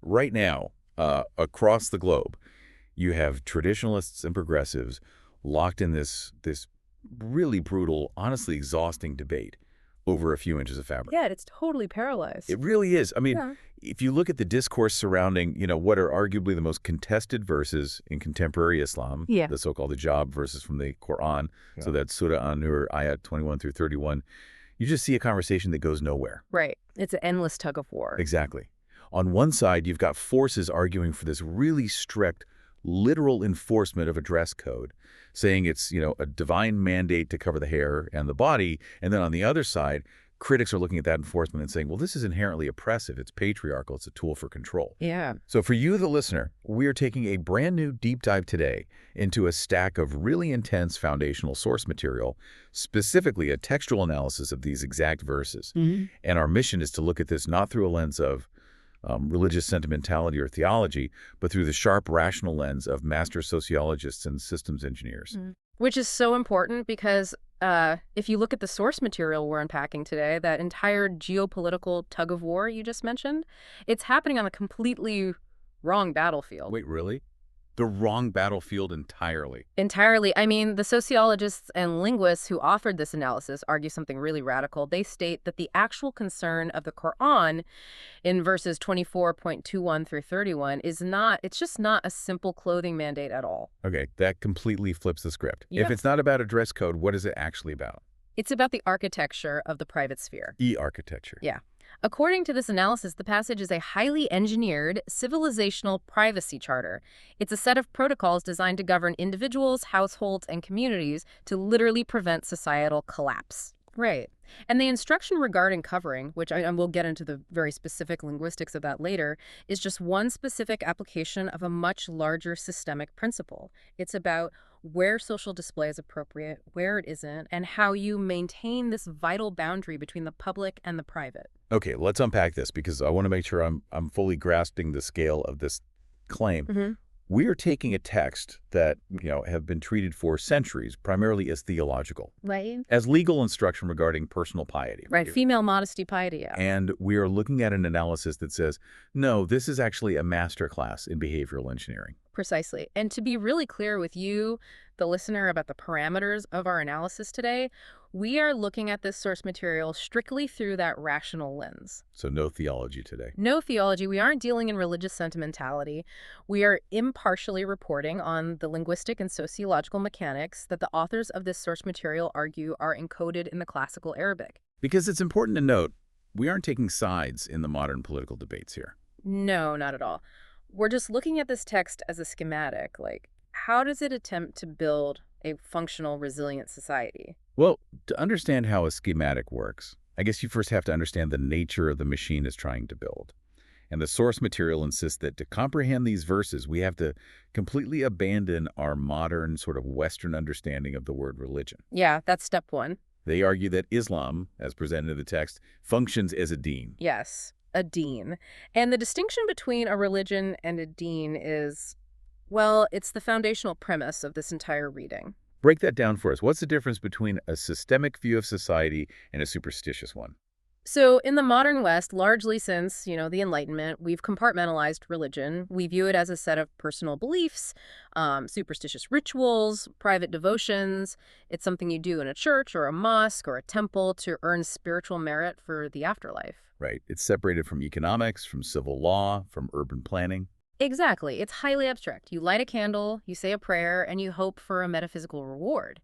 Right now, across the globe, you have traditionalists and progressives locked in this really brutal, honestly exhausting debate over a few inches of fabric. Yeah, it's totally paralyzed. It really is. I mean, Yeah. if you look at the discourse surrounding, what are arguably the most contested verses in contemporary Islam, Yeah. the so-called hijab verses from the Quran, so that's Surah An-Nur, Ayat 21 through 31, you just see a conversation that goes nowhere. Right. It's an endless tug of war. Exactly. On one side, you've got forces arguing for this really strict, literal enforcement of a dress code, saying it's, a divine mandate to cover the hair and the body. And then on the other side, critics are looking at that enforcement and saying, well, this is inherently oppressive. It's patriarchal. It's a tool for control. Yeah. So for you, the listener, we are taking a brand new deep dive today into a stack of really intense foundational source material, specifically a textual analysis of these exact verses. Mm-hmm. And our mission is to look at this not through a lens of religious sentimentality or theology, but through the sharp, rational lens of master sociologists and systems engineers. Mm. Which is so important because if you look at the source material we're unpacking today, that entire geopolitical tug of war you just mentioned, it's happening on a completely wrong battlefield. Wait, really? The wrong battlefield entirely? Entirely. I mean, the sociologists and linguists who offered this analysis argue something really radical. They state that the actual concern of the Quran in verses 24.21 through 31 it's just not a simple clothing mandate at all. Okay, that completely flips the script. Yep. If it's not about a dress code, what is it actually about? It's about the architecture of the private sphere. E-architecture. Yeah. According to this analysis, the passage is a highly engineered civilizational privacy charter. It's a set of protocols designed to govern individuals, households, and communities to literally prevent societal collapse. Right. And the instruction regarding covering, which I will get into the very specific linguistics of that later, is just one specific application of a much larger systemic principle. It's about where social display is appropriate, where it isn't, and how you maintain this vital boundary between the public and the private. Okay, let's unpack this because I want to make sure I'm fully grasping the scale of this claim. Mm-hmm. We are taking a text that, have been treated for centuries, primarily as theological, Right. as legal instruction regarding personal piety. Right. Female modesty, piety. Yeah. And we are looking at an analysis that says, no, this is actually a masterclass in behavioral engineering. Precisely. And to be really clear with you, the listener, about the parameters of our analysis today, we are looking at this source material strictly through that rational lens. So no theology today. No theology. We aren't dealing in religious sentimentality. We are impartially reporting on the linguistic and sociological mechanics that the authors of this source material argue are encoded in the classical Arabic. Because it's important to note, we aren't taking sides in the modern political debates here. No, not at all. We're just looking at this text as a schematic. Like, how does it attempt to build a functional, resilient society? Well, to understand how a schematic works, I guess you first have to understand the nature of the machine it's trying to build. And the source material insists that to comprehend these verses, we have to completely abandon our modern sort of Western understanding of the word religion. Yeah, that's step one. They argue that Islam, as presented in the text, functions as a deen. Yes, a deen. And the distinction between a religion and a deen is, well, it's the foundational premise of this entire reading. Break that down for us. What's the difference between a systemic view of society and a superstitious one? So in the modern West, largely since, the Enlightenment, we've compartmentalized religion. We view it as a set of personal beliefs, superstitious rituals, private devotions. It's something you do in a church or a mosque or a temple to earn spiritual merit for the afterlife. Right. It's separated from economics, from civil law, from urban planning. Exactly. It's highly abstract. You light a candle, you say a prayer, and you hope for a metaphysical reward.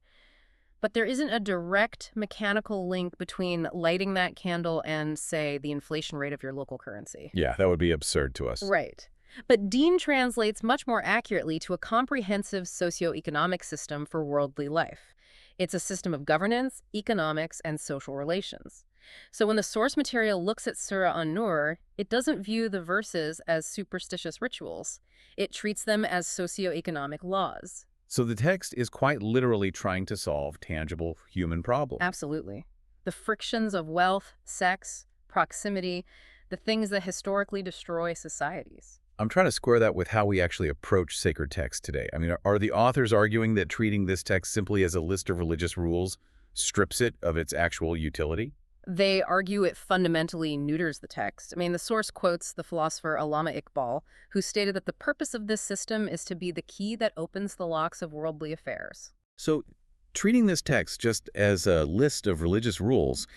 But there isn't a direct mechanical link between lighting that candle and, say, the inflation rate of your local currency. Yeah, that would be absurd to us. Right. But Deen translates much more accurately to a comprehensive socioeconomic system for worldly life. It's a system of governance, economics, and social relations. So when the source material looks at Surah An-Nur, it doesn't view the verses as superstitious rituals. It treats them as socioeconomic laws. So the text is quite literally trying to solve tangible human problems. Absolutely. The frictions of wealth, sex, proximity, the things that historically destroy societies. I'm trying to square that with how we actually approach sacred text today. I mean, are the authors arguing that treating this text simply as a list of religious rules strips it of its actual utility? They argue it fundamentally neuters the text. I mean, the source quotes the philosopher Allama Iqbal, who stated that the purpose of this system is to be the key that opens the locks of worldly affairs. So treating this text just as a list of religious rules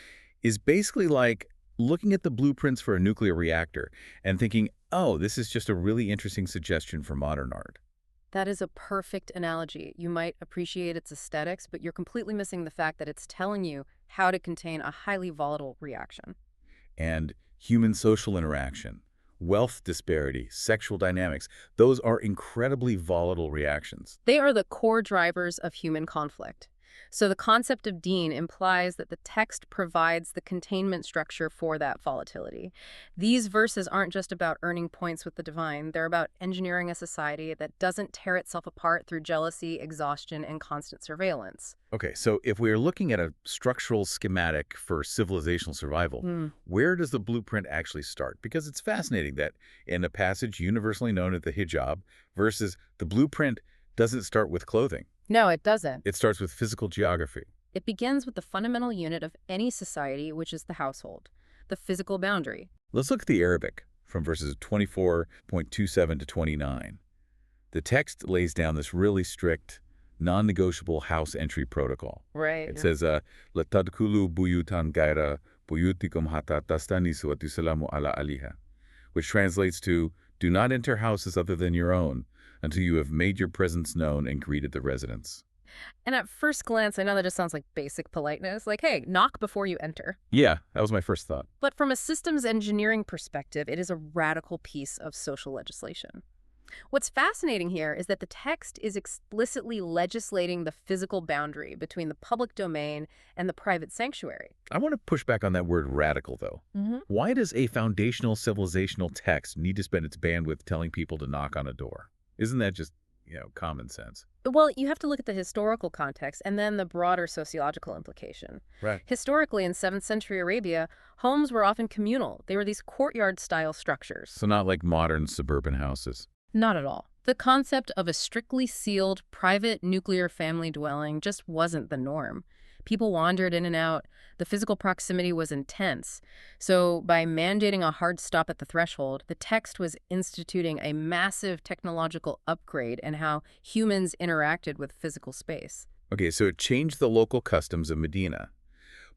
is basically like looking at the blueprints for a nuclear reactor and thinking, oh, this is just a really interesting suggestion for modern art. That is a perfect analogy. You might appreciate its aesthetics, but you're completely missing the fact that it's telling you how to contain a highly volatile reaction. And human social interaction, wealth disparity, sexual dynamics, those are incredibly volatile reactions. They are the core drivers of human conflict. So the concept of Deen implies that the text provides the containment structure for that volatility. These verses aren't just about earning points with the divine, they're about engineering a society that doesn't tear itself apart through jealousy, exhaustion, and constant surveillance. Okay, so if we're looking at a structural schematic for civilizational survival, where does the blueprint actually start? Because it's fascinating that in a passage universally known as the hijab versus the blueprint doesn't start with clothing. No, it doesn't. It starts with physical geography. It begins with the fundamental unit of any society, which is the household, the physical boundary. Let's look at the Arabic from verses 24.27 to 29. The text lays down this really strict, non-negotiable house entry protocol. Right. It says, "Latadkhulu buyutan gaira buyutikum hatta tastanisu wa tusalamu ala aliha," which translates to, do not enter houses other than your own until you have made your presence known and greeted the residents. And at first glance, I know that just sounds like basic politeness, like, hey, knock before you enter. Yeah, that was my first thought. But from a systems engineering perspective, it is a radical piece of social legislation. What's fascinating here is that the text is explicitly legislating the physical boundary between the public domain and the private sanctuary. I want to push back on that word radical, though. Why does a foundational civilizational text need to spend its bandwidth telling people to knock on a door? Isn't that just, common sense? Well, you have to look at the historical context and then the broader sociological implication. Right. Historically, in 7th century Arabia, homes were often communal. They were these courtyard-style structures. So not like modern suburban houses. Not at all. The concept of a strictly sealed, private nuclear family dwelling just wasn't the norm. People wandered in and out. The physical proximity was intense. So by mandating a hard stop at the threshold, the text was instituting a massive technological upgrade in how humans interacted with physical space. Okay, so it changed the local customs of Medina.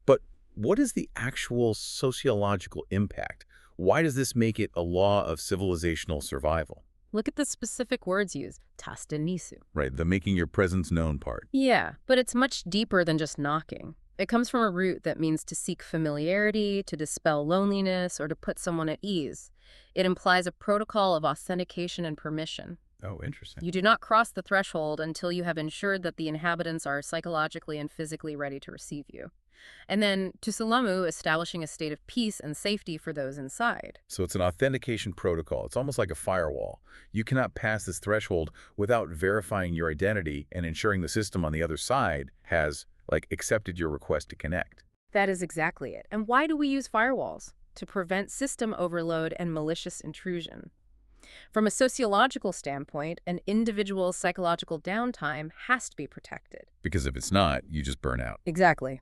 But what is the actual sociological impact? Why does this make it a law of civilizational survival? Look at the specific words used, tastanisu. Right, the making your presence known part. Yeah, but it's much deeper than just knocking. It comes from a root that means to seek familiarity, to dispel loneliness, or to put someone at ease. It implies a protocol of authentication and permission. Oh, interesting. You do not cross the threshold until you have ensured that the inhabitants are psychologically and physically ready to receive you. And then, tusalamu, establishing a state of peace and safety for those inside. So it's an authentication protocol. It's almost like a firewall. You cannot pass this threshold without verifying your identity and ensuring the system on the other side has, accepted your request to connect. That is exactly it. And why do we use firewalls? To prevent system overload and malicious intrusion. From a sociological standpoint, an individual's psychological downtime has to be protected. Because if it's not, you just burn out. Exactly.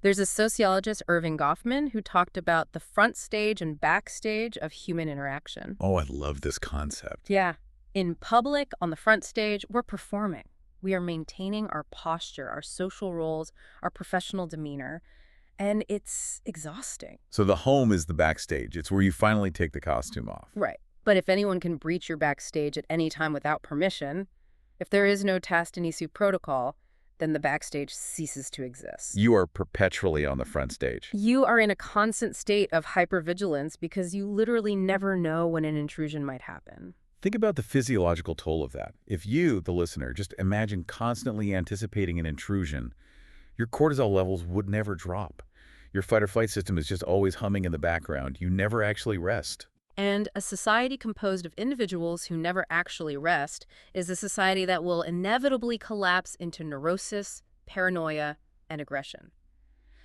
There's a sociologist, Irving Goffman, who talked about the front stage and backstage of human interaction. Oh, I love this concept. Yeah. In public, on the front stage, we're performing. We are maintaining our posture, our social roles, our professional demeanor, and it's exhausting. So the home is the backstage. It's where you finally take the costume off. Right. But if anyone can breach your backstage at any time without permission, if there is no Tastanisu protocol, then the backstage ceases to exist. You are perpetually on the front stage. You are in a constant state of hypervigilance because you literally never know when an intrusion might happen. Think about the physiological toll of that. If you, the listener, just imagine constantly anticipating an intrusion, your cortisol levels would never drop. Your fight-or-flight system is just always humming in the background. You never actually rest. And a society composed of individuals who never actually rest is a society that will inevitably collapse into neurosis, paranoia, and aggression.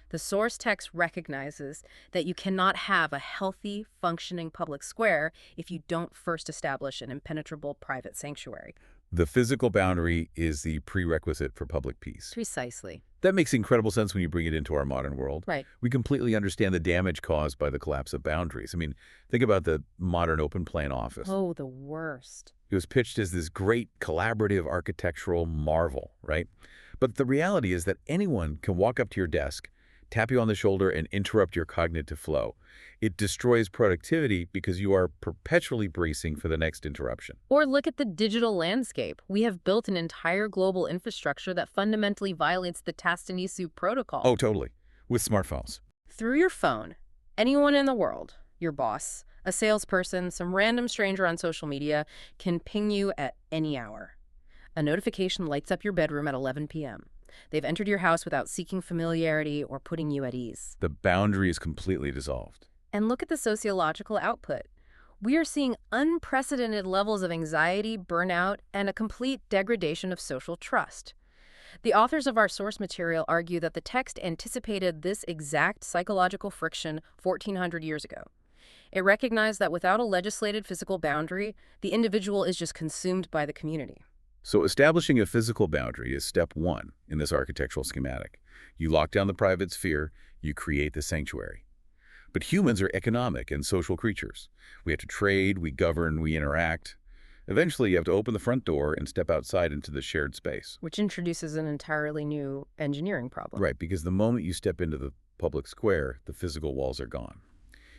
The source text recognizes that you cannot have a healthy, functioning public square if you don't first establish an impenetrable private sanctuary. The physical boundary is the prerequisite for public peace. Precisely. That makes incredible sense when you bring it into our modern world. Right. We completely understand the damage caused by the collapse of boundaries. I mean, think about the modern open plan office. Oh, the worst. It was pitched as this great collaborative architectural marvel, right? But the reality is that anyone can walk up to your desk, tap you on the shoulder, and interrupt your cognitive flow. It destroys productivity because you are perpetually bracing for the next interruption. Or look at the digital landscape. We have built an entire global infrastructure that fundamentally violates the Tastanisu protocol. Oh, totally. With smartphones. Through your phone, anyone in the world, your boss, a salesperson, some random stranger on social media, can ping you at any hour. A notification lights up your bedroom at 11 p.m. They've entered your house without seeking familiarity or putting you at ease. The boundary is completely dissolved. And look at the sociological output. We are seeing unprecedented levels of anxiety, burnout, and a complete degradation of social trust. The authors of our source material argue that the text anticipated this exact psychological friction 1,400 years ago. It recognized that without a legislated physical boundary, the individual is just consumed by the community. So establishing a physical boundary is step one in this architectural schematic. You lock down the private sphere, you create the sanctuary. But humans are economic and social creatures. We have to trade, we govern, we interact. Eventually, you have to open the front door and step outside into the shared space. Which introduces an entirely new engineering problem. Right, because the moment you step into the public square, the physical walls are gone.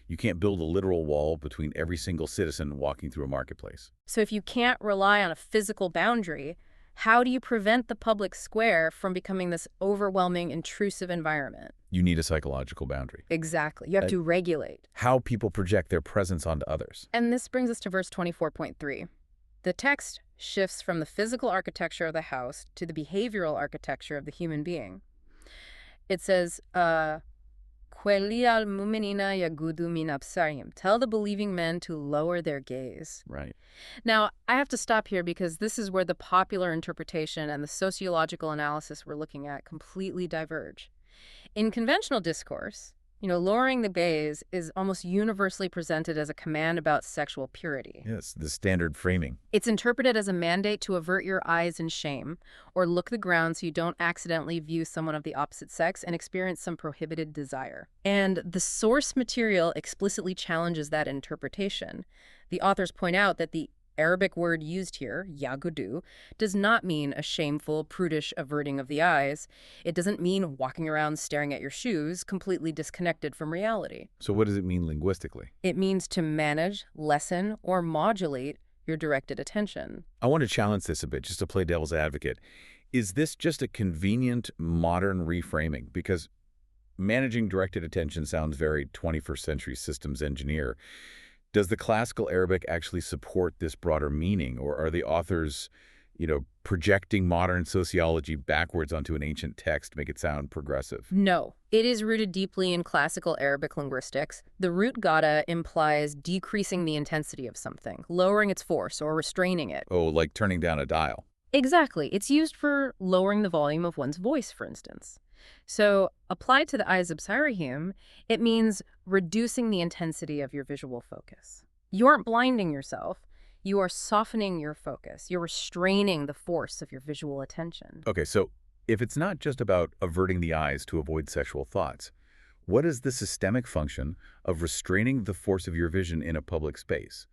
You can't build a literal wall between every single citizen walking through a marketplace. So if you can't rely on a physical boundary, how do you prevent the public square from becoming this overwhelming, intrusive environment? You need a psychological boundary. Exactly. You have to regulate How people project their presence onto others. And this brings us to verse 24.3. The text shifts from the physical architecture of the house to the behavioral architecture of the human being. It says, Quelli al mu'minina yagudu min absarihim. Tell the believing men to lower their gaze. Right. Now, I have to stop here because this is where the popular interpretation and the sociological analysis we're looking at completely diverge. In conventional discourse, lowering the gaze is almost universally presented as a command about sexual purity. Yes, the standard framing. It's interpreted as a mandate to avert your eyes in shame or look the ground so you don't accidentally view someone of the opposite sex and experience some prohibited desire. And the source material explicitly challenges that interpretation. The authors point out that the Arabic word used here, yagudu, does not mean a shameful, prudish averting of the eyes. It doesn't mean walking around staring at your shoes, completely disconnected from reality. So what does it mean linguistically? It means to manage, lessen, or modulate your directed attention. I want to challenge this a bit, just to play devil's advocate. Is this just a convenient, modern reframing? Because managing directed attention sounds very 21st century systems engineer. Does the classical Arabic actually support this broader meaning, or are the authors, projecting modern sociology backwards onto an ancient text to make it sound progressive? No, it is rooted deeply in classical Arabic linguistics. The root Ghada implies decreasing the intensity of something, lowering its force or restraining it. Oh, like turning down a dial. Exactly. It's used for lowering the volume of one's voice, for instance. So, applied to the eyes absarihim, it means reducing the intensity of your visual focus. You aren't blinding yourself. You are softening your focus. You're restraining the force of your visual attention. Okay, so if it's not just about averting the eyes to avoid sexual thoughts, what is the systemic function of restraining the force of your vision in a public space?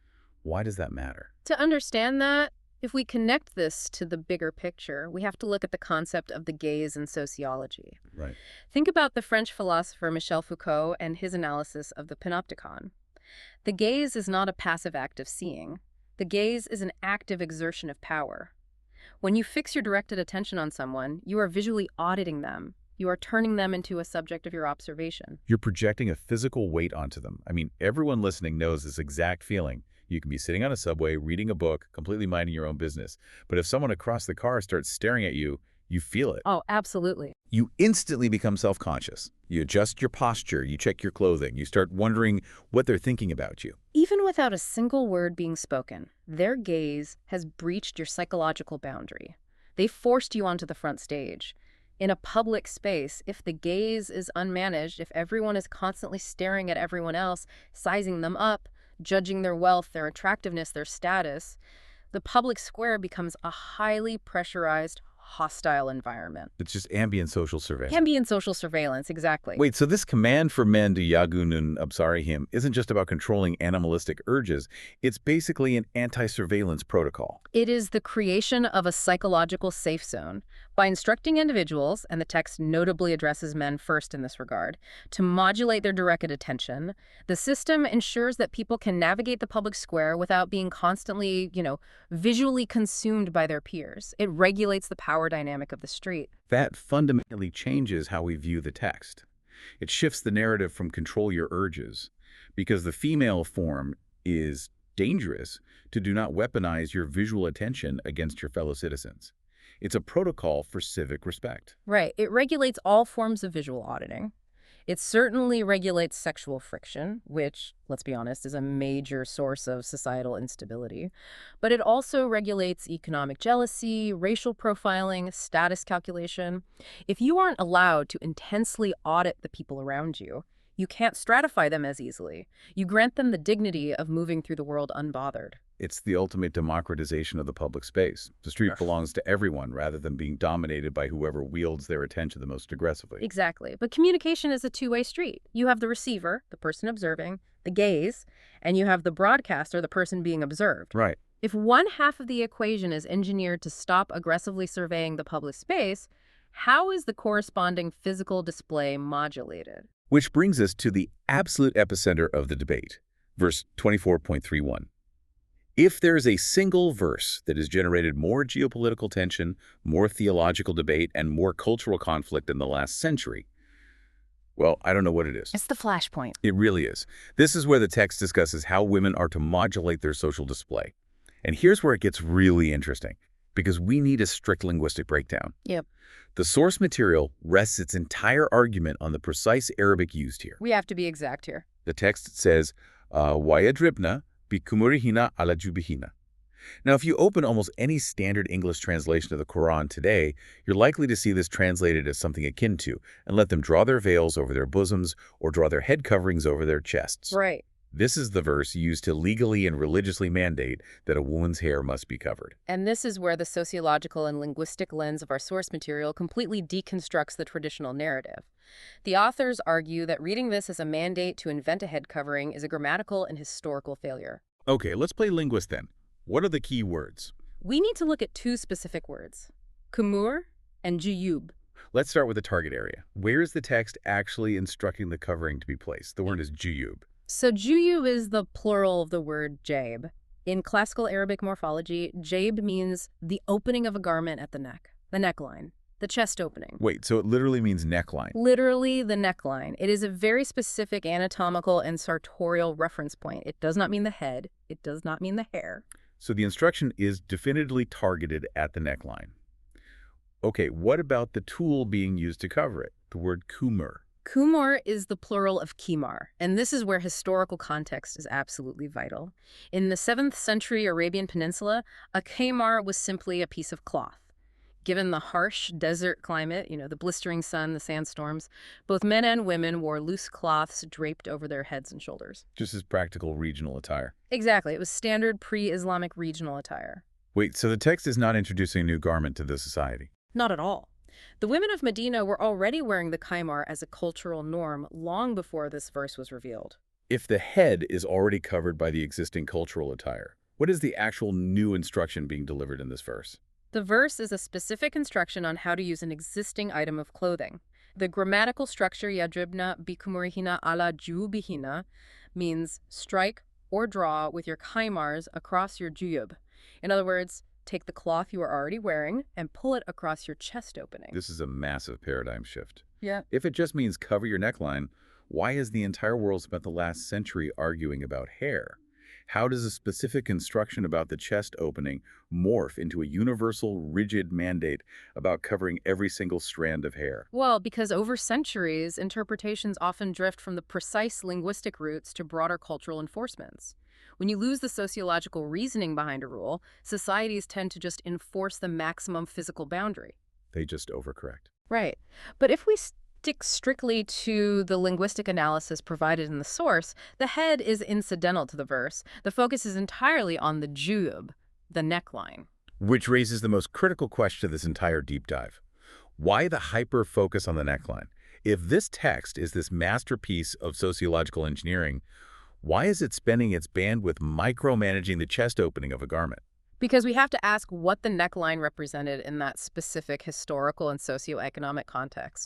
Why does that matter? To understand that, if we connect this to the bigger picture, we have to look at the concept of the gaze in sociology. Right. Think about the French philosopher Michel Foucault and his analysis of the panopticon. The gaze is not a passive act of seeing. The gaze is an active exertion of power. When you fix your directed attention on someone, you are visually auditing them. You are turning them into a subject of your observation. You're projecting a physical weight onto them. I mean, everyone listening knows this exact feeling. You can be sitting on a subway, reading a book, completely minding your own business. But if someone across the car starts staring at you, you feel it. Oh, absolutely. You instantly become self-conscious. You adjust your posture, you check your clothing, you start wondering what they're thinking about you. Even without a single word being spoken, their gaze has breached your psychological boundary. They forced you onto the front stage. In a public space, if the gaze is unmanaged, if everyone is constantly staring at everyone else, sizing them up, judging their wealth, their attractiveness, their status, the public square becomes a highly pressurized, hostile environment. It's just ambient social surveillance. Ambient social surveillance, exactly. Wait, so this command for men to yagunun absarihim isn't just about controlling animalistic urges. It's basically an anti-surveillance protocol. It is the creation of a psychological safe zone by instructing individuals, and the text notably addresses men first in this regard, to modulate their directed attention. The system ensures that people can navigate the public square without being constantly, visually consumed by their peers. It regulates the power dynamic of the street. That fundamentally changes how we view the text. It shifts the narrative from control your urges, because the female form is dangerous, to do not weaponize your visual attention against your fellow citizens. It's a protocol for civic respect. Right. It regulates all forms of visual auditing. It certainly regulates sexual friction, which, let's be honest, is a major source of societal instability. But it also regulates economic jealousy, racial profiling, status calculation. If you aren't allowed to intensely audit the people around you, you can't stratify them as easily. You grant them the dignity of moving through the world unbothered. It's the ultimate democratization of the public space. The street belongs to everyone rather than being dominated by whoever wields their attention the most aggressively. Exactly. But communication is a two-way street. You have the receiver, the person observing, the gaze, and you have the broadcaster, the person being observed. Right. If one half of the equation is engineered to stop aggressively surveying the public space, how is the corresponding physical display modulated? Which brings us to the absolute epicenter of the debate, verse 24.31. If there is a single verse that has generated more geopolitical tension, more theological debate, and more cultural conflict in the last century, well, I don't know what it is. It's the flashpoint. It really is. This is where the text discusses how women are to modulate their social display. And here's where it gets really interesting, because we need a strict linguistic breakdown. Yep. The source material rests its entire argument on the precise Arabic used here. We have to be exact here. The text says, وَيَدْرِبْنَ بِكُمُرِهِنَ عَلَى جُبِهِنَ. Now, if you open almost any standard English translation of the Quran today, you're likely to see this translated as something akin to, and let them draw their veils over their bosoms or draw their head coverings over their chests. Right. This is the verse used to legally and religiously mandate that a woman's hair must be covered. And this is where the sociological and linguistic lens of our source material completely deconstructs the traditional narrative. The authors argue that reading this as a mandate to invent a head covering is a grammatical and historical failure. Okay, let's play linguist then. What are the key words? We need to look at two specific words, kumur and juyub. Let's start with the target area. Where is the text actually instructing the covering to be placed? The word is juyub. So juyub is the plural of the word jaib. In classical Arabic morphology, jaib means the opening of a garment at the neck, the neckline, the chest opening. Wait, so it literally means neckline? Literally the neckline. It is a very specific anatomical and sartorial reference point. It does not mean the head. It does not mean the hair. So the instruction is definitively targeted at the neckline. Okay, what about the tool being used to cover it? The word kumur. Kumur is the plural of kimar, and this is where historical context is absolutely vital. In the 7th century Arabian Peninsula, a khimar was simply a piece of cloth. Given the harsh desert climate, the blistering sun, the sandstorms, both men and women wore loose cloths draped over their heads and shoulders. Just as practical regional attire. Exactly. It was standard pre-Islamic regional attire. Wait, so the text is not introducing a new garment to the society? Not at all. The women of Medina were already wearing the khimar as a cultural norm long before this verse was revealed. If the head is already covered by the existing cultural attire, what is the actual new instruction being delivered in this verse? The verse is a specific instruction on how to use an existing item of clothing. The grammatical structure yadribna bikumurihina ala jubihina means strike or draw with your khimars across your juyub. In other words, take the cloth you are already wearing and pull it across your chest opening. This is a massive paradigm shift. Yeah. If it just means cover your neckline, why has the entire world spent the last century arguing about hair? How does a specific instruction about the chest opening morph into a universal, rigid mandate about covering every single strand of hair? Well, because over centuries, interpretations often drift from the precise linguistic roots to broader cultural enforcements. When you lose the sociological reasoning behind a rule, societies tend to just enforce the maximum physical boundary. They just overcorrect. Right. But if we stick strictly to the linguistic analysis provided in the source, the head is incidental to the verse. The focus is entirely on the juyub, the neckline. Which raises the most critical question of this entire deep dive. Why the hyper-focus on the neckline? If this text is this masterpiece of sociological engineering, why is it spending its bandwidth micromanaging the chest opening of a garment? Because we have to ask what the neckline represented in that specific historical and socioeconomic context.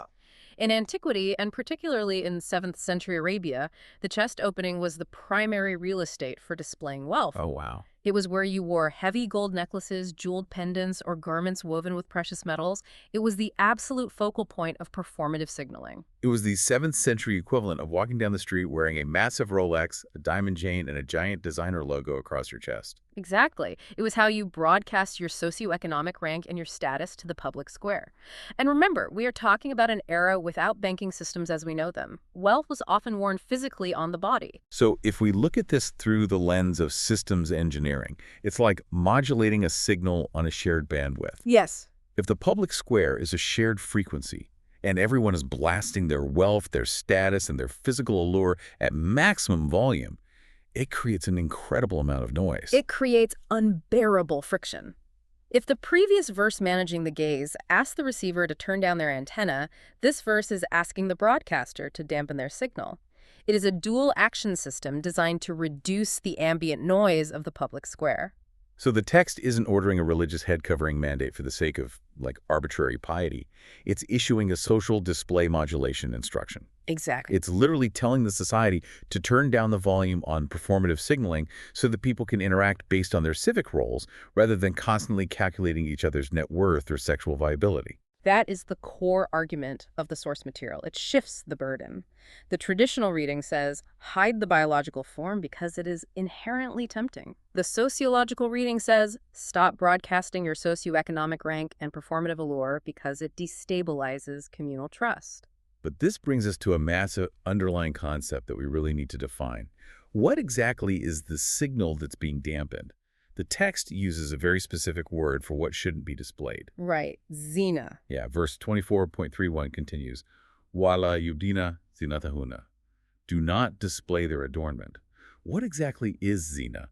In antiquity, and particularly in 7th century Arabia, the chest opening was the primary real estate for displaying wealth. Oh, wow. It was where you wore heavy gold necklaces, jeweled pendants, or garments woven with precious metals. It was the absolute focal point of performative signaling. It was the 7th century equivalent of walking down the street wearing a massive Rolex, a diamond chain, and a giant designer logo across your chest. Exactly. It was how you broadcast your socioeconomic rank and your status to the public square. And remember, we are talking about an era without banking systems as we know them. Wealth was often worn physically on the body. So if we look at this through the lens of systems engineering, it's like modulating a signal on a shared bandwidth. Yes. If the public square is a shared frequency, and everyone is blasting their wealth, their status, and their physical allure at maximum volume, it creates an incredible amount of noise. It creates unbearable friction. If the previous verse managing the gaze asked the receiver to turn down their antenna, this verse is asking the broadcaster to dampen their signal. It is a dual action system designed to reduce the ambient noise of the public square. So the text isn't ordering a religious head covering mandate for the sake of, arbitrary piety. It's issuing a social display modulation instruction. Exactly. It's literally telling the society to turn down the volume on performative signaling so that people can interact based on their civic roles rather than constantly calculating each other's net worth or sexual viability. That is the core argument of the source material. It shifts the burden. The traditional reading says, hide the biological form because it is inherently tempting. The sociological reading says, stop broadcasting your socioeconomic rank and performative allure because it destabilizes communal trust. But this brings us to a massive underlying concept that we really need to define. What exactly is the signal that's being dampened? The text uses a very specific word for what shouldn't be displayed. Right. Zina. Yeah, verse 24.31 continues, Wala yubdina zinatahuna. Do not display their adornment. What exactly is zina?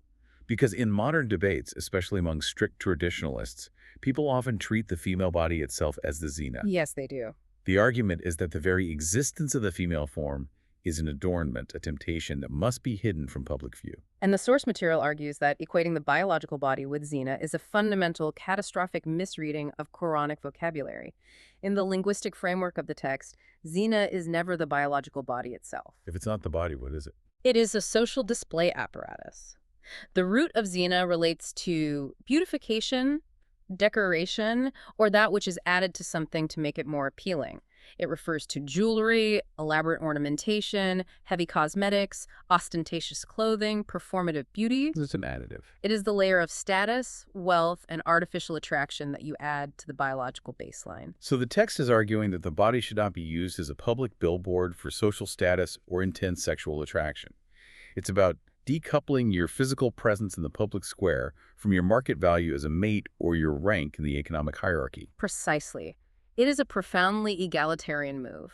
Because in modern debates, especially among strict traditionalists, people often treat the female body itself as the zina. Yes, they do. The argument is that the very existence of the female form is an adornment, a temptation that must be hidden from public view. And the source material argues that equating the biological body with zina is a fundamental, catastrophic misreading of Quranic vocabulary. In the linguistic framework of the text, zina is never the biological body itself. If it's not the body, what is it? It is a social display apparatus. The root of zina relates to beautification, decoration, or that which is added to something to make it more appealing. It refers to jewelry, elaborate ornamentation, heavy cosmetics, ostentatious clothing, performative beauty. It's an additive. It is the layer of status, wealth, and artificial attraction that you add to the biological baseline. So the text is arguing that the body should not be used as a public billboard for social status or intense sexual attraction. It's about decoupling your physical presence in the public square from your market value as a mate or your rank in the economic hierarchy. Precisely. It is a profoundly egalitarian move.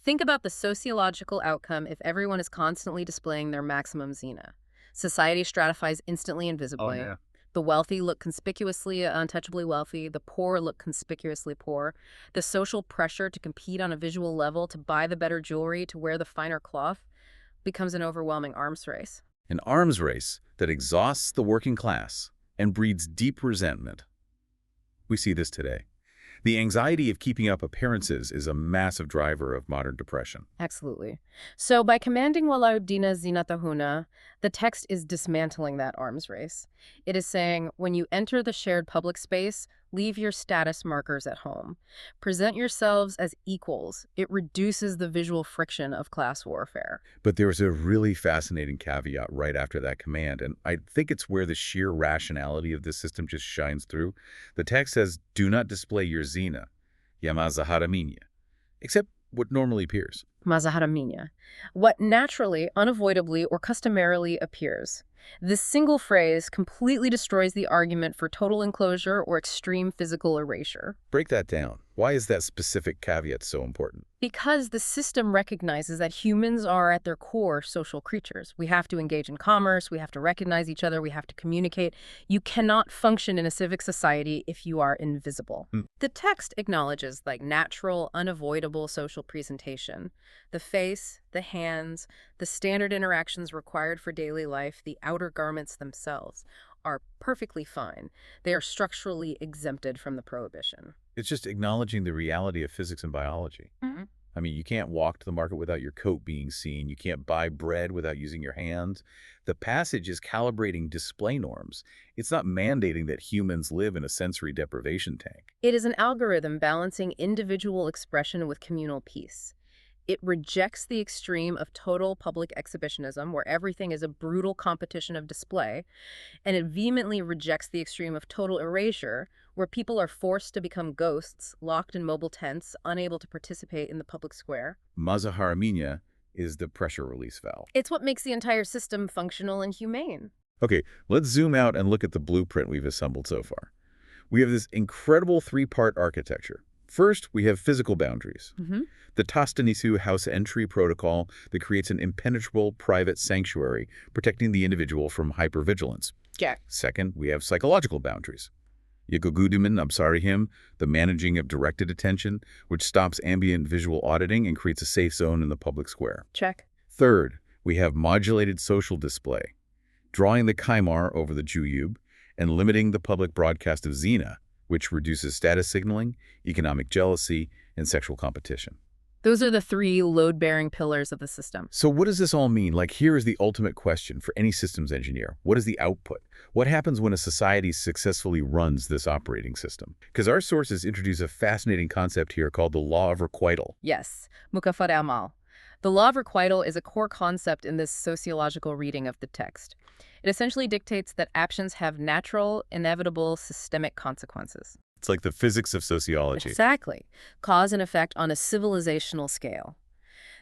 Think about the sociological outcome if everyone is constantly displaying their maximum zina. Society stratifies instantly and visibly. Oh, yeah. The wealthy look conspicuously untouchably wealthy. The poor look conspicuously poor. The social pressure to compete on a visual level, to buy the better jewelry, to wear the finer cloth, becomes an overwhelming arms race. An arms race that exhausts the working class and breeds deep resentment. We see this today. The anxiety of keeping up appearances is a massive driver of modern depression. Absolutely. So by commanding wala yubdina zinatahuna, the text is dismantling that arms race. It is saying, when you enter the shared public space, leave your status markers at home. Present yourselves as equals. It reduces the visual friction of class warfare. But there's a really fascinating caveat right after that command, and I think it's where the sheer rationality of this system just shines through. The text says, do not display your zina, yama zahara minya, except what normally appears. Mazahara minya. What naturally, unavoidably, or customarily appears. This single phrase completely destroys the argument for total enclosure or extreme physical erasure. Break that down. Why is that specific caveat so important? Because the system recognizes that humans are at their core social creatures. We have to engage in commerce, we have to recognize each other, we have to communicate. You cannot function in a civic society if you are invisible. Hmm. The text acknowledges like natural, unavoidable social presentation. The face, the hands, the standard interactions required for daily life, the outer garments themselves are perfectly fine. They are structurally exempted from the prohibition. It's just acknowledging the reality of physics and biology. Mhm. I mean, you can't walk to the market without your coat being seen. You can't buy bread without using your hands. The passage is calibrating display norms. It's not mandating that humans live in a sensory deprivation tank. It is an algorithm balancing individual expression with communal peace. It rejects the extreme of total public exhibitionism, where everything is a brutal competition of display, and it vehemently rejects the extreme of total erasure, where people are forced to become ghosts, locked in mobile tents, unable to participate in the public square. Mazahar Amina is the pressure release valve. It's what makes the entire system functional and humane. Okay, let's zoom out and look at the blueprint we've assembled so far. We have this incredible three-part architecture. First, we have physical boundaries. The Tastanisu house entry protocol that creates an impenetrable private sanctuary, protecting the individual from hypervigilance. Jack. Second, we have psychological boundaries. Yagogudiman Absarihim, the managing of directed attention, which stops ambient visual auditing and creates a safe zone in the public square. Check. Third, we have modulated social display, drawing the Kaimar over the Juyub and limiting the public broadcast of Zina, which reduces status signaling, economic jealousy, and sexual competition. Those are the three load-bearing pillars of the system. So what does this all mean? Like, here is the ultimate question for any systems engineer. What is the output? What happens when a society successfully runs this operating system? Because our sources introduce a fascinating concept here called the law of requital. Yes, Mukafat-e-Amal. The law of requital is a core concept in this sociological reading of the text. It essentially dictates that actions have natural, inevitable, systemic consequences. It's like the physics of sociology. Exactly. Cause and effect on a civilizational scale.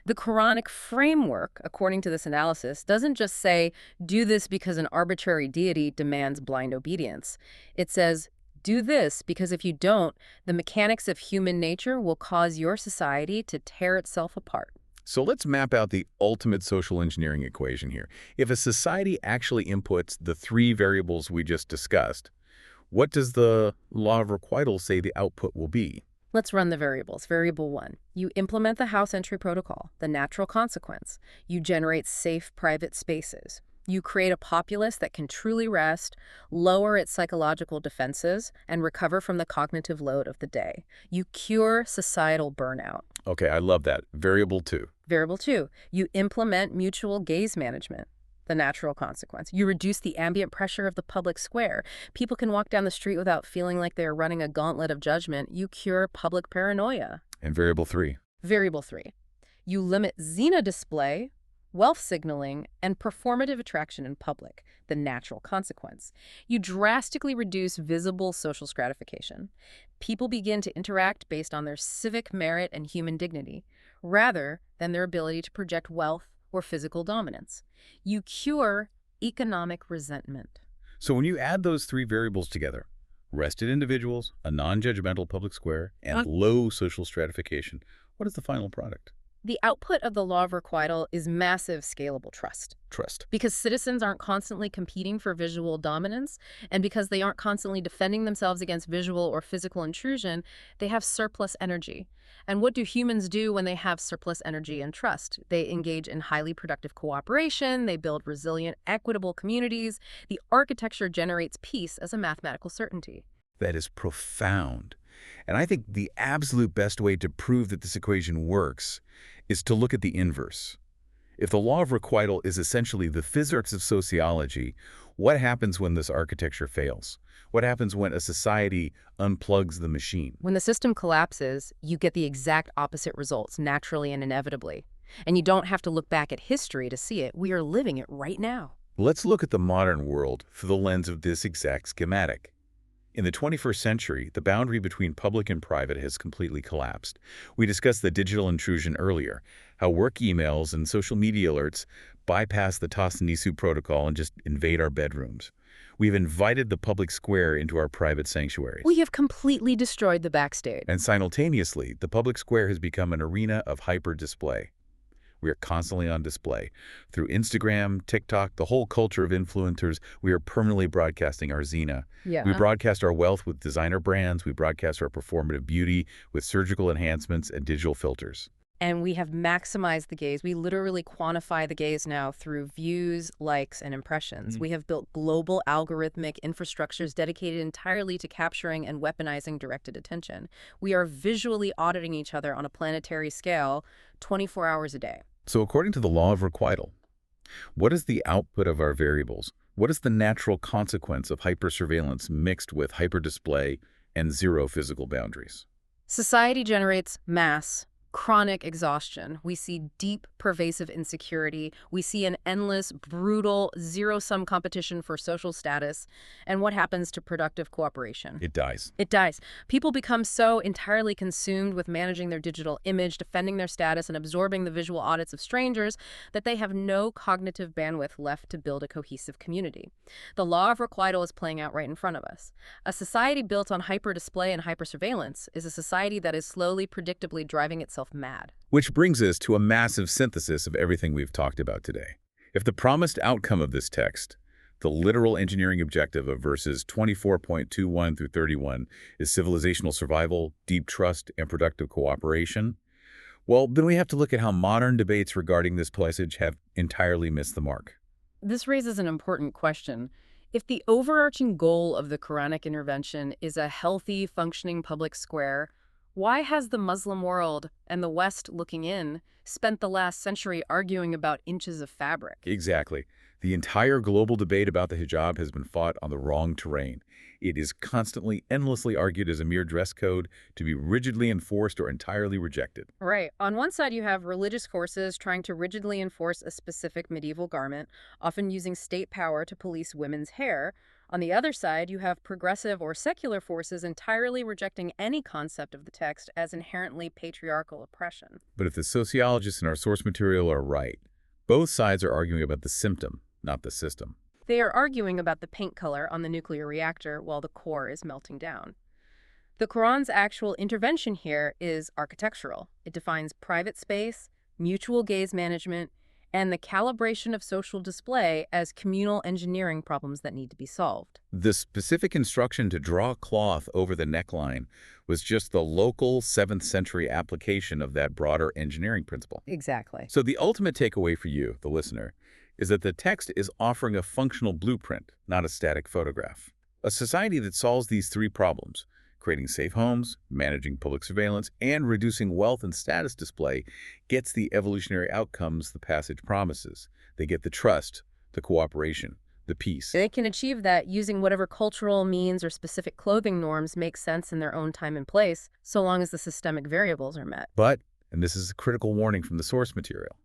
The Quranic framework, according to this analysis, doesn't just say, do this because an arbitrary deity demands blind obedience. It says, do this because if you don't, the mechanics of human nature will cause your society to tear itself apart. So let's map out the ultimate social engineering equation here. If a society actually inputs the three variables we just discussed, what does the law of requital say the output will be? Let's run the variables. Variable 1, you implement the house entry protocol, the natural consequence. You generate safe private spaces. You create a populace that can truly rest, lower its psychological defenses, and recover from the cognitive load of the day. You cure societal burnout. Okay, I love that. Variable 2. Variable 2, you implement mutual gaze management, the natural consequence. You reduce the ambient pressure of the public square. People can walk down the street without feeling like they're running a gauntlet of judgment. You cure public paranoia. And variable 3. Variable 3, you limit Zina display, wealth signaling, and performative attraction in public, the natural consequence. You drastically reduce visible social stratification. People begin to interact based on their civic merit and human dignity, rather than their ability to project wealth or physical dominance. You cure economic resentment. So when you add those three variables together, rested individuals, a non-judgmental public square, and low social stratification, what is the final product? The output of the law of requital is massive scalable trust. Trust. Because citizens aren't constantly competing for visual dominance, and because they aren't constantly defending themselves against visual or physical intrusion, they have surplus energy. And what do humans do when they have surplus energy and trust? They engage in highly productive cooperation, they build resilient, equitable communities. The architecture generates peace as a mathematical certainty. That is profound. And I think the absolute best way to prove that this equation works is to look at the inverse. If the law of requital is essentially the physics of sociology, what happens when this architecture fails? What happens when a society unplugs the machine? When the system collapses, you get the exact opposite results, naturally and inevitably. And you don't have to look back at history to see it. We are living it right now. Let's look at the modern world through the lens of this exact schematic. In the 21st century, the boundary between public and private has completely collapsed. We discussed the digital intrusion earlier, how work emails and social media alerts bypass the Tastanisu protocol and just invade our bedrooms. We've invited the public square into our private sanctuaries. We have completely destroyed the backstage. And simultaneously, the public square has become an arena of hyper-display. We are constantly on display. Through Instagram, TikTok, the whole culture of influencers, we are permanently broadcasting our zina. Yeah. We broadcast our wealth with designer brands. We broadcast our performative beauty with surgical enhancements and digital filters. And we have maximized the gaze. We literally quantify the gaze now through views, likes, and impressions. We have built global algorithmic infrastructures dedicated entirely to capturing and weaponizing directed attention. We are visually auditing each other on a planetary scale 24 hours a day. So according to the law of requital, what is the output of our variables? What is the natural consequence of hypersurveillance mixed with hyperdisplay and zero physical boundaries? Society generates mass, chronic exhaustion. We see deep, pervasive insecurity. We see an endless, brutal, zero-sum competition for social status. And what happens to productive cooperation? It dies. It dies. People become so entirely consumed with managing their digital image, defending their status, and absorbing the visual audits of strangers that they have no cognitive bandwidth left to build a cohesive community. The law of requital is playing out right in front of us. A society built on hyper-display and hyper-surveillance is a society that is slowly, predictably driving itself mad. Which brings us to a massive synthesis of everything we've talked about today. If the promised outcome of this text, the literal engineering objective of verses 24.21 through 31, is civilizational survival, deep trust, and productive cooperation, well, then we have to look at how modern debates regarding this passage have entirely missed the mark. This raises an important question. If the overarching goal of the Quranic intervention is a healthy, functioning public square, why has the Muslim world, and the West looking in, spent the last century arguing about inches of fabric? Exactly. The entire global debate about the hijab has been fought on the wrong terrain. It is constantly, endlessly argued as a mere dress code to be rigidly enforced or entirely rejected. Right. On one side, you have religious forces trying to rigidly enforce a specific medieval garment, often using state power to police women's hair. On the other side, you have progressive or secular forces entirely rejecting any concept of the text as inherently patriarchal oppression. But if the sociologists in our source material are right, both sides are arguing about the symptom, not the system. They are arguing about the paint color on the nuclear reactor while the core is melting down. The Quran's actual intervention here is architectural. It defines private space, mutual gaze management, and the calibration of social display as communal engineering problems that need to be solved. The specific instruction to draw cloth over the neckline was just the local 7th century application of that broader engineering principle. Exactly. So the ultimate takeaway for you, the listener, is that the text is offering a functional blueprint, not a static photograph. A society that solves these three problems, creating safe homes, managing public surveillance, and reducing wealth and status display, gets the evolutionary outcomes the passage promises. They get the trust, the cooperation, the peace. They can achieve that using whatever cultural means or specific clothing norms make sense in their own time and place, so long as the systemic variables are met. But, and this is a critical warning from the source material,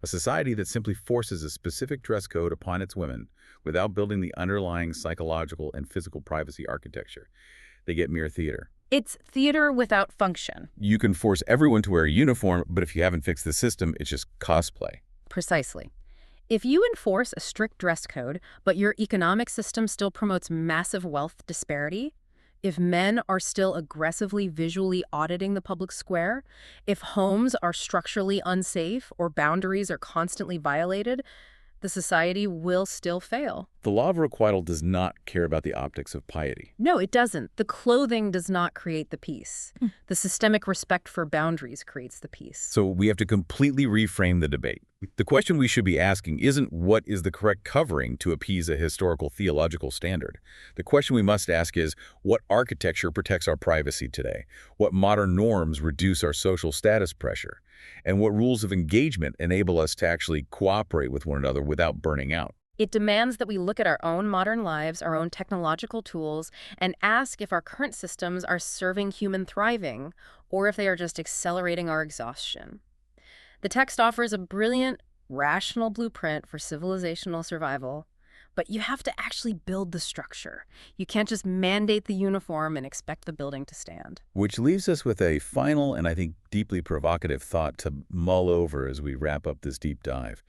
a society that simply forces a specific dress code upon its women without building the underlying psychological and physical privacy architecture, they get mere theater. It's theater without function. You can force everyone to wear a uniform, but if you haven't fixed the system, it's just cosplay. Precisely. If you enforce a strict dress code, but your economic system still promotes massive wealth disparity, if men are still aggressively visually auditing the public square, if homes are structurally unsafe or boundaries are constantly violated, the society will still fail. The law of requital does not care about the optics of piety. No, it doesn't. The clothing does not create the peace. The systemic respect for boundaries creates the peace. So we have to completely reframe the debate. The question we should be asking isn't what is the correct covering to appease a historical theological standard. The question we must ask is what architecture protects our privacy today? What modern norms reduce our social status pressure? And what rules of engagement enable us to actually cooperate with one another without burning out? It demands that we look at our own modern lives, our own technological tools, and ask if our current systems are serving human thriving or if they are just accelerating our exhaustion. The text offers a brilliant, rational blueprint for civilizational survival, but you have to actually build the structure. You can't just mandate the uniform and expect the building to stand. Which leaves us with a final and I think deeply provocative thought to mull over as we wrap up this deep dive.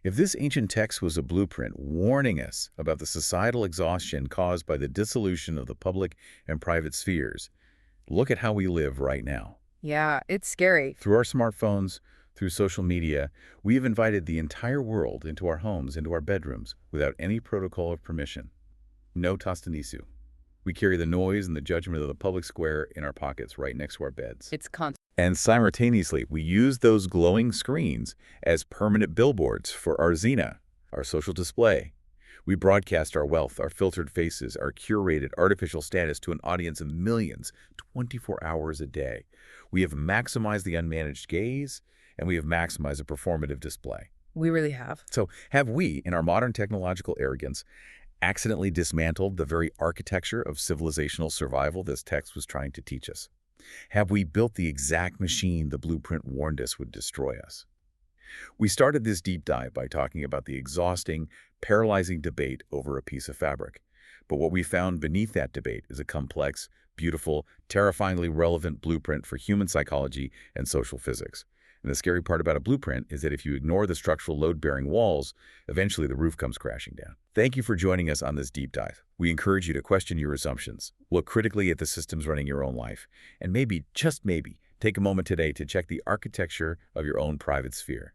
If this ancient text was a blueprint warning us about the societal exhaustion caused by the dissolution of the public and private spheres, look at how we live right now. Yeah, it's scary. Through our smartphones, through social media, we have invited the entire world into our homes, into our bedrooms, without any protocol of permission. No tastanisu. We carry the noise and the judgment of the public square in our pockets right next to our beds. It's constant. And simultaneously, we use those glowing screens as permanent billboards for our zina, our social display. We broadcast our wealth, our filtered faces, our curated artificial status to an audience of millions, 24 hours a day. We have maximized the unmanaged gaze, and we have maximized a performative display. We really have. So have we, in our modern technological arrogance, accidentally dismantled the very architecture of civilizational survival this text was trying to teach us? Have we built the exact machine the blueprint warned us would destroy us? We started this deep dive by talking about the exhausting, paralyzing debate over a piece of fabric. But what we found beneath that debate is a complex, beautiful, terrifyingly relevant blueprint for human psychology and social physics. And the scary part about a blueprint is that if you ignore the structural load-bearing walls, eventually the roof comes crashing down. Thank you for joining us on this deep dive. We encourage you to question your assumptions, look critically at the systems running your own life, and maybe, just maybe, take a moment today to check the architecture of your own private sphere.